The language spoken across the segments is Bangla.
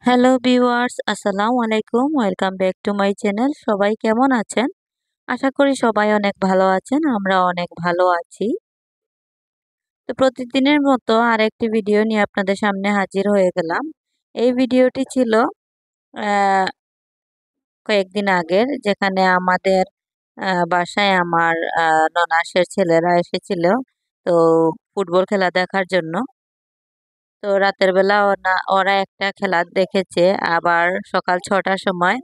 হ্যালো ভিউয়ার্স, আসসালামু আলাইকুম। Welcome back to my channel. সবাই কেমন আছেন? আশা করি সবাই অনেক ভালো আছেন। আমরা অনেক ভালো আছি। তো প্রতিদিনের মতো আরেকটি ভিডিও নিয়ে আপনাদের সামনে হাজির হয়ে গেলাম। এই ভিডিওটি ছিল আহ, কয়েকদিন আগের, যেখানে আমাদের বাসায় আমার ননাসের ছেলেরা এসেছিল তো ফুটবল খেলা দেখার জন্য। তো রাতের বেলা ওরা একটা খেলা দেখেছে, আবার সকাল 6টার সময়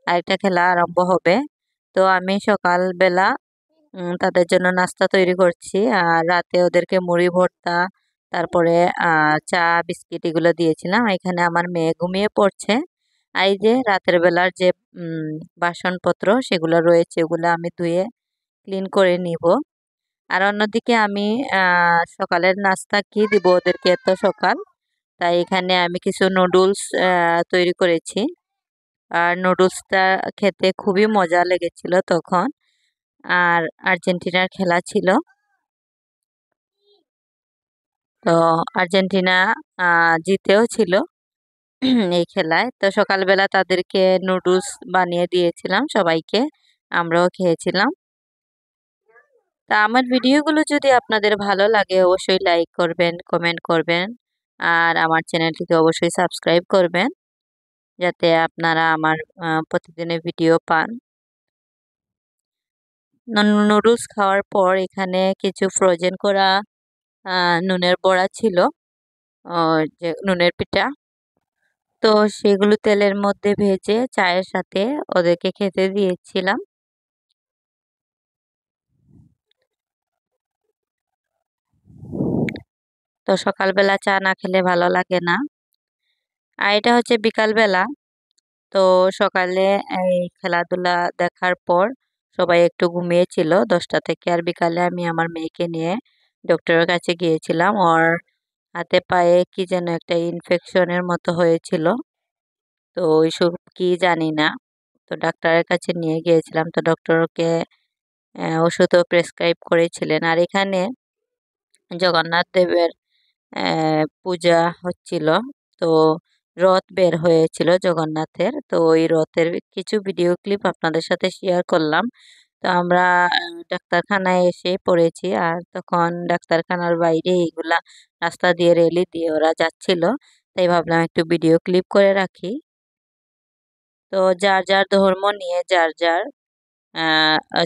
আরেকটা খেলা আরম্ভ হবে। তো আমি সকালবেলা তাদের জন্য নাস্তা তৈরি করছি, আর রাতে ওদেরকে মুড়ি ভর্তা, তারপরে চা বিস্কিট এগুলো দিয়েছিলাম। এখানে আমার মেয়ে ঘুমিয়ে পড়ছে। আর এই যে রাতের বেলার যে বাসনপত্র সেগুলো রয়েছে, ওগুলো আমি ধুয়ে ক্লিন করে নিব। আর অন্যদিকে আমি সকালের নাস্তা কি দিব ওদেরকে এত সকাল, তাই এখানে আমি কিছু নুডলস তৈরি করেছি। আর নুডলসটা খেতে খুবই মজা লেগেছিল তখন। আর আর্জেন্টিনার খেলা ছিল, তো আর্জেন্টিনা জিতেও ছিল এই খেলায়। তো সকালবেলা তাদেরকে নুডলস বানিয়ে দিয়েছিলাম সবাইকে, আমরাও খেয়েছিলাম। তা আমার ভিডিওগুলো যদি আপনাদের ভালো লাগে অবশ্যই লাইক করবেন, কমেন্ট করবেন, আর আমার চ্যানেলটিকে অবশ্যই সাবস্ক্রাইব করবেন, যাতে আপনারা আমার প্রতিদিনের ভিডিও পান। নুডলস খাওয়ার পর এখানে কিছু ফ্রোজেন করা নুনের বড়া ছিল, যে নুনের পিঠা। তো সেগুলো তেলের মধ্যে ভেজে চায়ের সাথে ওদেরকে খেতে দিয়েছিলাম। তো সকালবেলা চা না খেলে ভালো লাগে না। আর এটা হচ্ছে বিকালবেলা। তো সকালে এই খেলাধুলা দেখার পর সবাই একটু ঘুমিয়েছিল 10টা থেকে। আর বিকালে আমি আমার মেয়েকে নিয়ে ডক্টরের কাছে গিয়েছিলাম। ওর হাতে পায়ে কি যেন একটা ইনফেকশনের মতো হয়েছিল, তো ওইসব কি জানি না। তো ডাক্তারের কাছে নিয়ে গিয়েছিলাম, তো ডক্টরকে ওষুধও প্রেসক্রাইব করেছিলেন। আর এখানে জগন্নাথ দেবের পূজা হচ্ছিল, তো রথ বের হয়েছিল জগন্নাথের। তো ওই রথের কিছু ভিডিও ক্লিপ আপনাদের সাথে শেয়ার করলাম। তো আমরা ডাক্তারখানায় এসে পড়েছি, আর তখন ডাক্তারখানার বাইরে এইগুলা রাস্তা দিয়ে রেলি দিয়ে ওরা যাচ্ছিল, তাই ভাবলাম একটু ভিডিও ক্লিপ করে রাখি। তো যার যার ধর্ম নিয়ে যার যার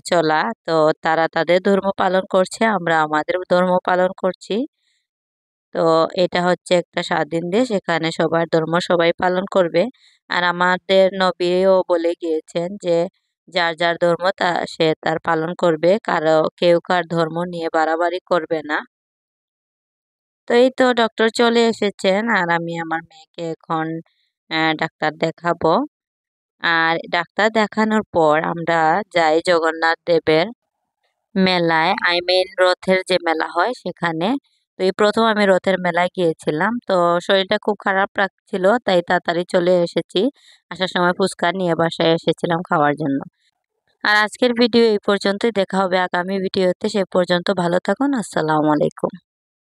চলা, তো তারা তাদের ধর্ম পালন করছে, আমরা আমাদের ধর্ম পালন করছি। তো এটা হচ্ছে একটা স্বাধীন দেশ, এখানে সবার ধর্ম সবাই পালন করবে। আর আমাদের নবীও বলে গিয়েছেন যে যার যার ধর্ম সে তার পালন করবে, কারো কেউ কার ধর্ম নিয়ে বাড়াবাড়ি করবে না। তো এই তো ডক্টর চলে এসেছেন, আর আমি আমার মেয়েকে এখন ডাক্তার দেখাবো। আর ডাক্তার দেখানোর পর আমরা যাই জগন্নাথ দেবের মেলায়, আই মিন রথের যে মেলা হয় সেখানে। তো এই প্রথম আমি রথের মেলায় গিয়েছিলাম, তো শরীরটা খুব খারাপ লাগছিল, তাই তাড়াতাড়ি চলে এসেছি। আসার সময় ফুচকা নিয়ে বাসায় এসেছিলাম খাওয়ার জন্য। আর আজকের ভিডিও এই পর্যন্তই, দেখা হবে আগামী ভিডিওতে। সে পর্যন্ত ভালো থাকুন। আসসালামু আলাইকুম।